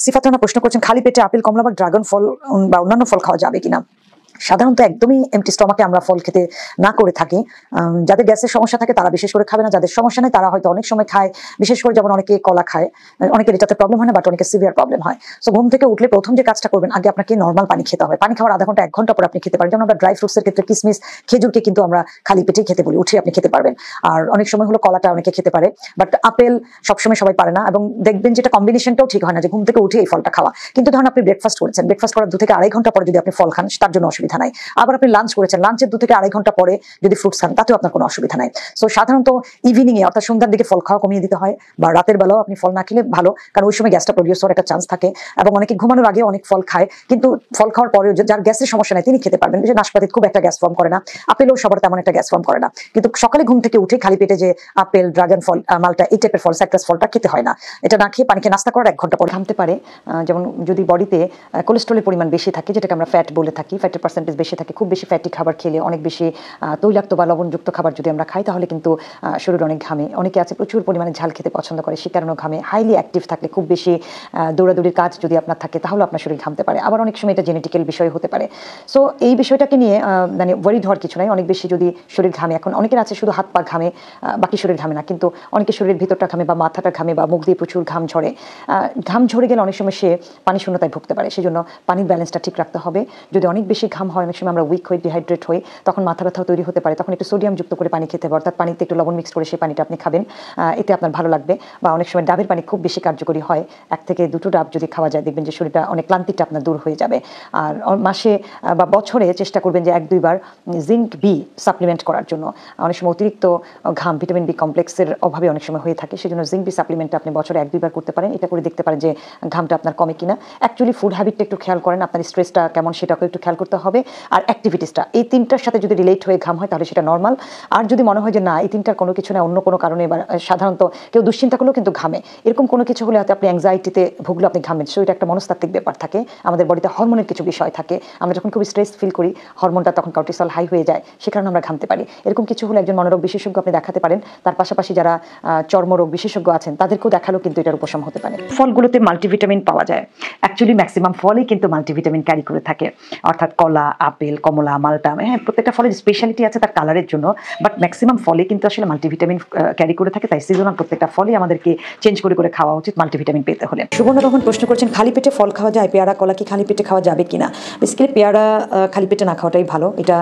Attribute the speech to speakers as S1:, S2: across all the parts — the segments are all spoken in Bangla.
S1: সিফাত রানা প্রশ্ন করছেন, খালি পেটে আপেল, কমলা বা ড্রাগন ফল বা অন্যান্য ফল খাওয়া যাবে কিনা? সাধারণত একদমই এমটি স্টমাকে আমরা ফল খেতে না করে থাকি। যাদের গ্যাসের সমস্যা থাকে তারা বিশেষ করে খাবে না, যাদের সমস্যা নেই তারা হয়তো অনেক সময় খায়, বিশেষ করে যেমন অনেকে কলা খায়, অনেকের এটাতে প্রবলেম হয় না, বাট অনেকের সিভিয়ার প্রবলেম হয়। সো ঘুম থেকে উঠলে প্রথম যে কাজটা করবেন, আগে আপনাকে নর্মাল পানি খেতে হবে। পানি খাওয়ার আধা ঘন্টা 1 ঘন্টা পরে আপনি খেতে পারেন। যেমন আমরা ড্রাই ফ্রুটসের ক্ষেত্রে কিসমিস, খেজুরকে কিন্তু আমরা খালি পেটেই খেতে বলি, উঠে আপনি খেতে পারবেন। আর অনেক সময় হলো কলাটা অনেকে খেতে পারে, বাট আপেল সবসময় সবাই পারে না, এবং দেখবেন যেটা কম্বিনেশনটাও ঠিক হয় না যে ঘুম থেকে উঠে এই ফলটা খাওয়া। কিন্তু ধরুন আপনি ব্রেকফাস্ট করেছেন, ব্রেকফাস্ট করার 2 থেকে আড়াই ঘন্টা পরে যদি আপনি ফল খান তার জন্য অসুবিধা নাই। আবার আপনি লাঞ্চ করেছেন, লাঞ্চের 2 থেকে আড়াই ঘন্টা পরে যদি ফ্রুটস খান তাতেও আপনার কোনো অসুবিধা নাই। সো সাধারণত ইভিনিং এ অর্থাৎ সন্ধ্যার দিকে ফল খাওয়া কমিয়ে দিতে হয়, বা রাতের বেলাও আপনি ফল না খেলে ভালো, কারণ ওই সময় গ্যাসটা প্রডিউস হওয়ার একটা চান্স থাকে। এবং অনেকে ঘুমানোর আগে অনেক ফল খায়, কিন্তু ফল খাওয়ার পরেও যার গ্যাসের সমস্যা নাই তিনি খেতে পারবেন। যে নাশপাতি খুব একটা গ্যাস ফর্ম করে না, আপেলও সবার তেমন একটা গ্যাস ফর্ম করে না, কিন্তু সকালে ঘুম থেকে উঠে খালি পেটে যে আপেল, ড্রাগন ফল, মালটা এই টাইপের ফল, সাইট্রাস ফলটা খেতে হয় না। এটা না খেয়ে পানি খেয়ে নাস্তা করার 1 ঘন্টা পরে থামতে পারে। যেমন যদি বডিতে কোলেস্ট্রলের পরিমাণ বেশি থাকে, যেটাকে আমরা ফ্যাট বলে থাকি, ফ্যাটের পার্সেন্টেজ বেশি থাকে, খুব বেশি ফ্যাটি খাবার খেলে, অনেক বেশি তৈলাক্ত বা লবণযুক্ত খাবার যদি আমরা খাই, তাহলে কিন্তু শরীর অনেক ঘামে। অনেকে আছে প্রচুর পরিমাণে ঝাল খেতে পছন্দ করে, সে কারণেও ঘামে। হাইলি অ্যাক্টিভ থাকলে, খুব বেশি দৌড়াদৌড়ির কাজ যদি আপনার থাকে, তাহলে আপনার শরীর ঘামতে পারে। আবার অনেক সময় এটা জেনেটিক্যাল বিষয় হতে পারে। সো এই বিষয়টাকে নিয়ে মানে ওয়ারিড হওয়ার কিছু নাই। অনেক বেশি যদি শরীর ঘামে, এখন অনেকের আছে শুধু হাত পা ঘামে, বাকি শরীর ঘামে না, কিন্তু অনেকের শরীরের ভিতরটা ঘামে বা মাথাটা ঘামে বা মুখ দিয়ে প্রচুর ঘাম ঝরে। ঘাম ঝরে গেলে অনেক সময় সে পানি শূন্যতায় ভুগতে পারে। সেই জন্য পানির ব্যালেন্সটা ঠিক রাখতে হবে। যদি অনেক বেশি ঘাম হয়, অনেক সময় আমরা উইক হই, ডিহাইড্রেট হই, তখন মাথা ব্যথাও তৈরি হতে পারে। তখন একটু সোডিয়াম যুক্ত করে পানি খেতে হবে, অর্থাৎ পানিতে একটু লবণ মিক্স করে সেই পানিটা আপনি খাবেন, এতে আপনার ভালো লাগবে। বা অনেক সময় ডাবের পানি খুব বেশি কার্যকরী হয়, 1 থেকে 2টো ডাব যদি খাওয়া যায়, দেখবেন যে শরীরটা অনেক ক্লান্তিটা আপনার দূর হয়ে যাবে। আর মাসে বা বছরে চেষ্টা করবেন যে 1-2 বার জিঙ্ক বি সাপ্লিমেন্ট করার জন্য। অনেক সময় অতিরিক্ত ঘাম ভিটামিন বি কমপ্লেক্সের অভাবে অনেক সময় হয়ে থাকে, সেজন্য জিঙ্ক বি সাপ্লিমেন্টটা আপনি বছরে 1-2 বার করতে পারেন। এটা করে দেখতে পারেন যে ঘামটা আপনার কমে কিনা। অ্যাকচুয়ালি ফুড হ্যাবিটটা একটু খেয়াল করেন, আপনার স্ট্রেসটা কেমন সেটাকে একটু খেয়াল করতে হবে। আর অ্যাক্টিভিটিসটা, এই 3টার সাথে যদি রিলেট হয়ে ঘাম হয় তাহলে সেটা নর্মাল। আর যদি মনে হয় যে না, এই 3টার কোনো কিছু না, অন্য কোনো কারণে, বা সাধারণত কেউ দুশ্চিন্তা করলেও কিন্তু ঘামে, এরকম কোনো কিছু হলে হয়তো আপনি অ্যাংজাইটিতে ভুগলে আপনি ঘামেন। সো এটা একটা মনস্তাত্ত্বিক ব্যাপার থাকে, আমাদের বডিতে হরমোনের কিছু বিষয় থাকে। আমরা যখন খুব স্ট্রেস ফিল করি, হরমোনটা তখন কর্টিসল হাই হয়ে যায়, সে কারণে আমরা ঘামতে পারি। এরকম কিছু হলে একজন মনোরোগ বিশেষজ্ঞ আপনি দেখাতে পারেন। তার পাশাপাশি যারা চর্মরোগ বিশেষজ্ঞ আছেন তাদেরকেও দেখালেও কিন্তু এটার উপশম হতে পারে। ফলগুলোতে মাল্টিভিটামিন পাওয়া যায়, অ্যাকচুয়ালি ম্যাক্সিমাম ফলই কিন্তু মাল্টিভিটামিন ক্যারি করে থাকে, অর্থাৎ কলা, আপেল, কমলা, মালটা, হ্যাঁ প্রত্যেকটা ফলের স্পেশালিটি আছে তার কালারের জন্য, বাট ম্যাক্সিমাম ফলে কিন্তু আসলে মাল্টিভিটামিন ক্যারি করে থাকে। তাই সিজনাল প্রত্যেকটা ফলই আমাদেরকে চেঞ্জ করে করে খাওয়া উচিত মাল্টিভিটামিন পেতে হলে। সুবর্ণ তখন প্রশ্ন করছেন, খালি পেটে ফল খাওয়া যায়, পেয়ারা কলা কি খালি পেটে খাওয়া যাবে কিনা? বেসিক্যালি পেয়ারা খালি পেটে না খাওয়াটাই ভালো। এটা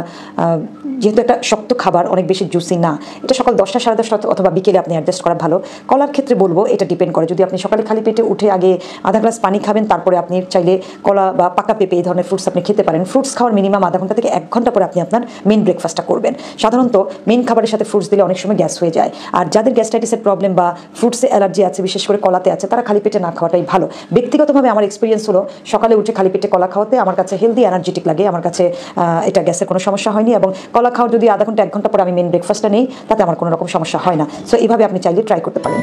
S1: যেহেতু একটা শক্ত খাবার, অনেক বেশি জুসি না, এটা সকাল 10টা, 10:30 অথবা বিকেলে আপনি অ্যাডজাস্ট করা ভালো। কলার ক্ষেত্রে বলবো এটা ডিপেন্ড করে, যদি আপনি সকালে খালি পেটে উঠে আগে আধা গ্লাস পানি খাবেন, তারপরে আপনি চাইলে কলা বা পাকা পেঁপে এই ধরনের ফ্রুটস আপনি খেতে পারেন। ফ্রুটস খাওয়ার মিনিমাম আধা ঘন্টা থেকে 1 ঘন্টা পরে আপনি আপনার মেন ব্রেকফাস্টটা করবেন। সাধারণত মেন খাবারের সাথে ফ্রুটস দিলে অনেক সময় গ্যাস হয়ে যায়। আর যাদের গ্যাস্ট্রাইটিসের প্রবলেম বা ফ্রুটসে অ্যালার্জি আছে, বিশেষ করে কলাতে আছে, তারা খালি পেটে না খাওয়াটাই ভালো। ব্যক্তিগতভাবে আমার এক্সপিরিয়েন্স হলো, সকালে উঠে খালি পেটে কলা খাওয়াতে আমার কাছে হেলদি এনার্জেটিক লাগে, আমার কাছে এটা গ্যাসের কোনো সমস্যা হয়নি। এবং কলা খাওয়ার যদি আধা ঘন্টা 1 ঘন্টা পরে আমি মেন ব্রেকফাস্টটা নেই, তাতে আমার কোনো রকম সমস্যা হয় না। সো এইভাবে আপনি চাইলে ট্রাই করতে পারেন।